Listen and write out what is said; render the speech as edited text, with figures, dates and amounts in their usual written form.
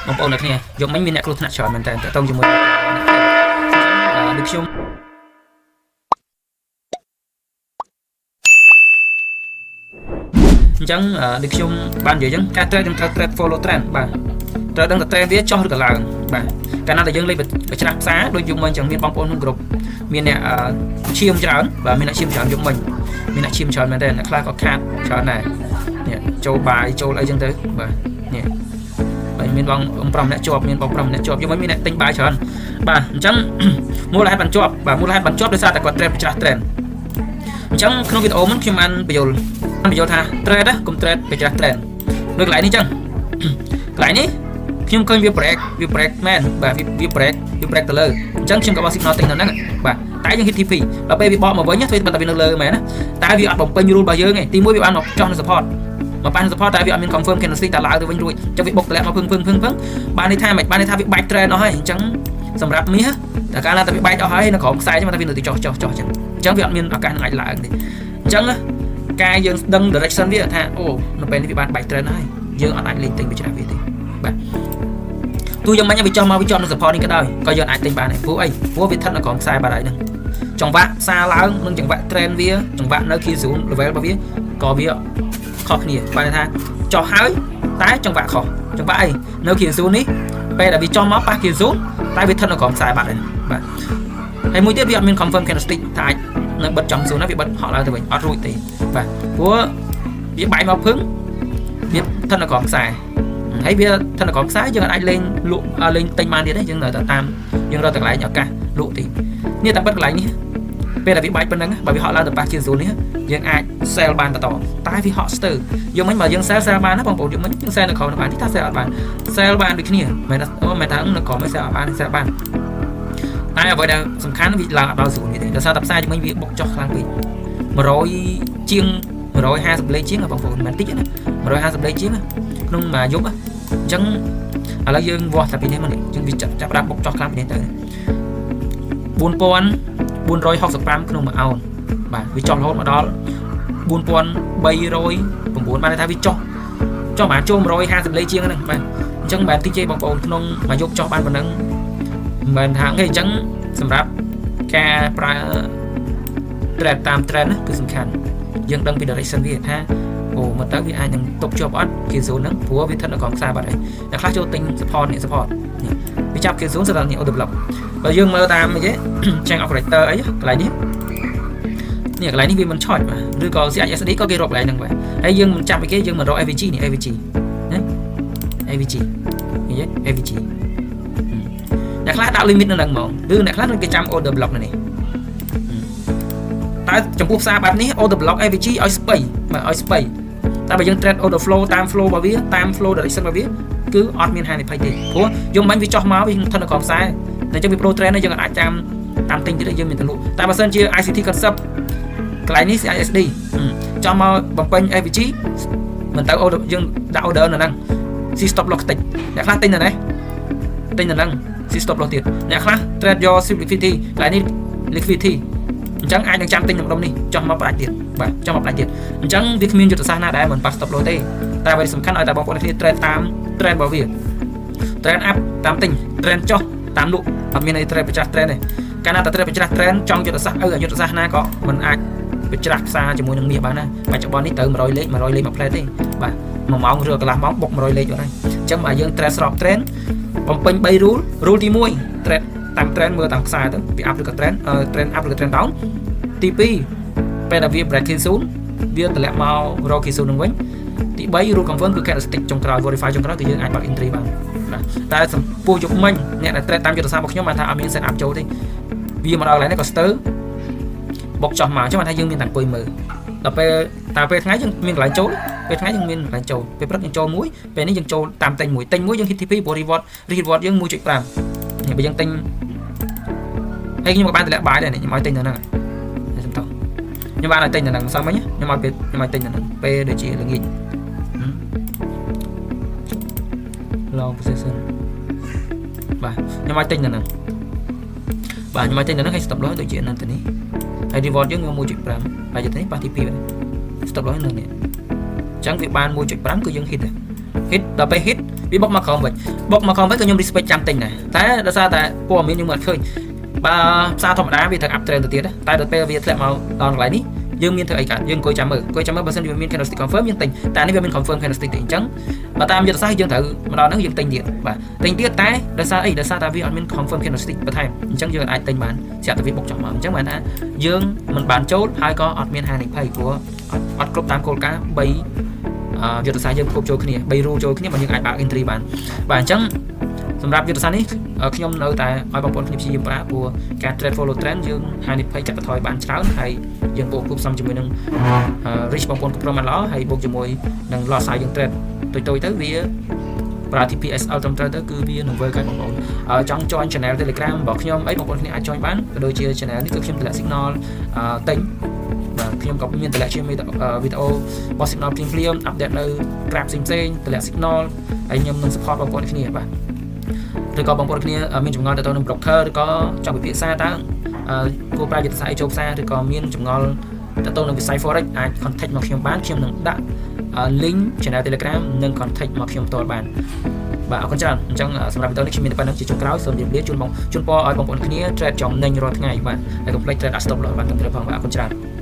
បងប្អូនអ្នកគ្នាយកមិញមានអ្នកគ្រោះថ្នាក់ច្រើនមែនតើតើជាមួយដូចខ្ញុំអញ្ចឹងដូចខ្ញុំបាននិយាយអញ្ចឹងការ trade យើងត្រូវ trade follow trend បាទត្រូវដឹងថា trend វាចុះឬក៏ឡើងបាទកាលណាតែយើងលេខបច្ច្រាស់ផ្សារដូចយកមិញអញ្ចឹងមានបងប្អូនក្នុងក្រុមមានអ្នកឈាមច្រើនបាទមានអ្នកឈាមច្រើនយកមិញមានអ្នកឈាមច្រើនមែនតើអ្នកខ្លះក៏ខាតច្រើនដែរនេះចូលបាយចូលអីអញ្ចឹងទៅបាទនេះហើយមានបង5អ្នកជាប់មានបង5អ្នកជាប់យកមិញមានអ្នកទិញបាយច្រើនបាទអញ្ចឹងមូលហេតុបានជាប់បាទមូលហេតុបានជាប់ដោយសារតែគាត់ trade បច្ច្រាស់ trend អញ្ចឹងក្នុងវីដេអូនេះខ្ញុំបានបញ្យល់ថា trade កុំ trade បច្ច្រាស់ trend ដូចកន្លែងនេះអញ្ចឹងកន្លែងនេះខ្ញុំឃើញវា break មែនបាទវា break ទៅលើអញ្ចឹងខ្ញុំក៏បោះ signal ទិញនៅហ្នឹងបាទតែយើង hit TP ដល់ពេលវាបកមកវិញធ្វើតែវានៅលើមែនណាតែវាអត់បំពេញ rule របស់យើងទេទី1វាបានមកចោះនៅ support មកបាន support តែវាអត់មាន confirm candlestick តែឡើងទៅវិញរួចអញ្ចឹងវាបុកតម្លាក់មកភឹងបានន័យថាមិនបានន័យថាវាបែក trend អស់ហើយអញ្ចឹងសម្រាប់មាសតែកាលណាតែវាបែកអស់ហើយនៅក្រោមខ្សែអញ្ចឹងតែវានៅតែចោះអញ្ចឹងវាអត់មានឱកាសនឹងអាចឡើងទេអញ្ចឹងការយើងដឹង direction វាថាអូនៅពេលនេះវាបានបែក trend ហើយយើងអត់អាចលេងទិញបច្ច្រាស់វាទេបាទទោះយ៉ាងម៉េចវាចោះមកវាជាប់នៅ support នេះក៏ដោយក៏យើងអាចទិញបានដែរព្រោះអីព្រោះវាស្ថិតនៅក្រោមខ្សែបាត់ហើយហ្នឹងចង្វាក់សារឡើងនិងចង្វាក់ trend វាចង្វាក់នៅ key zoom level របស់វាក៏វាខុសគ្នាបានថាចោះហើយតែចង្វាក់ខុសចង្វាក់អីនៅ key zoom នេះពេលដែលវាចោះមកប៉ះ key zoom តែវាស្ថិតនៅក្រោមខ្សែបាត់ហើយបាទហើយមួយទៀតវាអត់មាន confirm candlestick ថាអាចនៅបិទចំ zoom ណាវាបិទហក់ឡើងទៅវិញអត់រួចទេបាទព្រោះវាបែកមកភឹងវាស្ថិតនៅក្រោមខ្សែហើយវាស្ថិតនៅក្រោមខ្សែយើងអាចលេងលក់លេងទិញបានទៀតទេយើងនៅតែតាមយើងរកតែកន្លែងឱកាសលក់ទីនេះតែបិទកន្លែងនេះពេលដែលវាបែកប៉ុណ្ណឹងបើវាហក់ឡើងទៅប៉ះជា0នេះយើងអាច sell បានបន្តតែវាហក់ស្ទើរយកមិញបើយើង sell បានណាបងប្អូនយកមិញយើង sell នៅក្រោមបានទីថា sell អត់បាន sell បានដូចគ្នាមិនថានៅក្រោមមិន sell អត់បាន sell បានតែអ្វីដែលសំខាន់វាឡើងអត់ដល់0នេះទេដោយសារតែផ្សារជាមួយវាបុកចុះខ្លាំងពេក100ជាង150លេខជាងបងប្អូនមិនតិចណា150លេខជាងក្នុងមួយយប់អញ្ចឹងឥឡូវយើងវាស់តែពីនេះមកនេះយើងវាចាប់ដាក់បុកចុះខ្លាំងពីនេះទៅ4465ក្នុងមួយអោនបាទវាចុះរហូតមកដល់4309បានថាវាចុះបានចូល150លេខជាងហ្នឹងបាទអញ្ចឹងបែបតិចទេបងប្អូនក្នុងមួយយប់ចុះបានប៉ុណ្ណឹងមិនមែនថាទេអញ្ចឹងសម្រាប់ការប្រើ trend តាម trend គឺសំខាន់យើងដឹងពី direction វាថាអូមកទៅវាអាចនឹងຕົកជាប់អត់គេហ្សូនហ្នឹងព្រោះវាស្ថិតនៅក្រោមខ្សែបាត់ហើយអ្នកខ្លះចូលទិញ support នេះ support នេះវាចាប់គេហ្សូនសម្រាប់នេះ auto block បើយើងមើលតាមអីគេ chain operator អីកន្លែងនេះកន្លែងនេះវាមិនឆត់បាទឬក៏ CHSD ក៏គេរកកន្លែងហ្នឹងបាទហើយយើងមិនចាប់ឲ្យគេយើងមករក AVG នេះ AVG ណា AVG នេះ AVG អ្នកខ្លះដាក់ limit នៅហ្នឹងហ្មងឬអ្នកខ្លះគេចាំ order block នៅនេះតែចំពោះផ្សារបែបនេះ order block AVG ឲ្យស្ពៃបាទឲ្យស្ពៃតែបើយើង trade order flow តាម flow របស់វាតាម flow direction របស់វាគឺអត់មានហានិភ័យទេព្រោះយើងមិនវាចោះមកវាស្ថិតនៅក្រោមខ្សែតែយើងវា pro trend យើងអាចតាមទិញទៀតយើងមានទលក់តែបើសិនជា ICT concept កន្លែងនេះ CISD ចោះមកបំពេញ AVG មិនទៅ order យើងដាក់ order នៅហ្នឹង C stop loss តិចអ្នកខ្លះទិញនៅនេះទិញនៅហ្នឹង C stop loss ទៀតអ្នកខ្លះ trade your liquidity កន្លែងនេះ liquidity អញ្ចឹងអាចនឹងចាំទិញក្នុងនេះចោះមកផ្ដាច់ទៀតបាទចោះមកផ្ដាច់ទៀតអញ្ចឹងវាគ្មានយុទ្ធសាស្ត្រណាដែរមិនប៉ះ stop loss ទេតែអ្វីសំខាន់ឲ្យតែបងប្អូនគ្នា trade តាម trend របស់វា trend up តាមទិញ trend ចុះតាមលក់អត់មានអី trade បច្ច្រាស់ trend ទេកាលណាតែ trade បច្ច្រាស់ trend ចង់យុទ្ធសាស្ត្រយុទ្ធសាស្ត្រណាក៏មិនអាចបច្ច្រាស់ផ្សារជាមួយនឹងមាសបានណាបច្ចុប្បន្ននេះទៅ100លេខមួយផ្លែតទេបាទ1ម៉ោងឬកន្លះម៉ោងបុក100លេខអត់ហើយអញ្ចឹងបើយើង trade ស្រប trend បំពេញ3 rule ទី1 trade តាម trend មើលតាមខ្សែទៅវា up ឬក៏ trend up ឬក៏ trend down ទី2ពេលដែលវា break key zone វាតម្លាក់មករក key zone នឹងវិញទី3 rule confirm គឺ candlestick ចុងក្រោយ verify ចុងក្រោយគឺយើងអាចបើក entry បានបាទតែចំពោះយប់មិញអ្នកដែល trade តាមយុទ្ធសាស្ត្ររបស់ខ្ញុំបានថាអត់មាន set up ចូលទេវាមកដល់កន្លែងនេះក៏ស្ទើរបុកចោះមកអញ្ចឹងបានថាយើងមានតែអង្គុយមើលដល់ពេលថ្ងៃយើងមានកន្លែងចូលពេលថ្ងៃយើងមានកន្លែងចូលពេលព្រឹកយើងចូលមួយពេលនេះយើងចូលតាមទិញមួយយើង hit TP ព្រោះ reward យើង 1.5 នេះបើយើងទិញហើយខ្ញុំក៏បានតម្លាក់បាយដែរខ្ញុំឲ្យទិញនៅហ្នឹងខ្ញុំបានឲ្យទិញនៅហ្នឹងសោះមិញខ្ញុំឲ្យទិញនៅហ្នឹងពេលដូចជាល្ងាច long position បាទខ្ញុំឲ្យទិញនៅហ្នឹងបាទខ្ញុំឲ្យទិញនៅហ្នឹងឲ្យ stop loss ដូចជានៅទីនេះហើយ reward យើង 1.5 ហើយទៅនេះប៉ះទី2 stop loss នៅនេះអញ្ចឹងវាបាន 1.5 គឺយើង hit ដល់ពេល hit វាបុកមកក្រោមវិញក៏ខ្ញុំ respect ចាំទិញដែរតែដោយសារតែព័ត៌មានខ្ញុំអត់ឃើញបើផ្សារធម្មតាវាត្រូវ up trend ទៅទៀតតែដល់ពេលវាធ្លាក់មកដល់កន្លែងនេះយើងមានធ្វើអីកើតយើងអង្គុយចាំមើលបើសិនជាមាន candlestick confirm យើងទិញតែនេះវាមាន confirm candlestick ទេអញ្ចឹងបើតាមយុទ្ធសាស្ត្រយើងត្រូវមកដល់ហ្នឹងយើងទិញទៀតបាទទិញទៀតតែដោយសារអីដោយសារតែវាអត់មាន confirm candlestick បន្ថែមអញ្ចឹងយើងអាចទិញបានស្រាប់តែវាបុកចោះមកអញ្ចឹងបានថាយើងមិនបានចូលហើយក៏អត់មានហានិភ័យព្រោះអត់គ្រប់តាមគោលការណ៍3យុទ្ធសាស្ត្រយើងគ្រប់ចូលគ្នា3 rule ចូលគ្នាបើយើងអាចបើក entry បានបាទអញ្ចឹងសម្រាប់យុទ្ធសាស្ត្រនេះខ្ញុំនៅតែឲ្យបងប្អូនគ្នាព្យាយាមប្រើព្រោះការ trade follow trend យើងហានិភ័យកាត់បន្ថយបានច្រើនហើយយើងបូកគ្រប់សំជាមួយនឹង reach បងប្អូនគ្រប់គ្រងបានល្អហើយបូកជាមួយនឹង loss size យើង trade ទុយទៅវាប្រើ TPSL ត្រឹមត្រូវទៅគឺវានឹងធ្វើឲ្យបងប្អូនចង់ join channel Telegram របស់ខ្ញុំអីបងប្អូនគ្នាអាច join បានក៏ដូចជា channel នេះគឺខ្ញុំតម្លាក់ signal ទិញបាទខ្ញុំក៏មានតម្លាក់ជាវីដេអូរបស់ signal ភ្លាម update នៅ graph ផ្សេងតម្លាក់ signal ហើយខ្ញុំនឹង support បងប្អូនគ្នាបាទឬក៏បងប្អូនគ្នាមានចម្ងល់ទៅនឹង broker ឬក៏ចង់ពិភាក្សាតើគួរប្រើយុទ្ធសាស្ត្រអីចូលផ្សារឬក៏មានចម្ងល់ទៅនឹងវិស័យ forex អាច contact មកខ្ញុំបានខ្ញុំនឹងដាក់ link channel Telegram និង contact មកខ្ញុំផ្ទាល់បានបាទអរគុណច្រើនអញ្ចឹងសម្រាប់វីដេអូនេះខ្ញុំមានតែប៉ុណ្្នឹងជាចុងក្រោយសូមជម្រាបលាជូនពរឲ្យបងប្អូនគ្នា trade ចំណេញរាល់ថ្ងៃបាទហើយកុំភ្លេច trade stop loss បានត្រឹមត្រូវផងបាទអរគុណច្រើន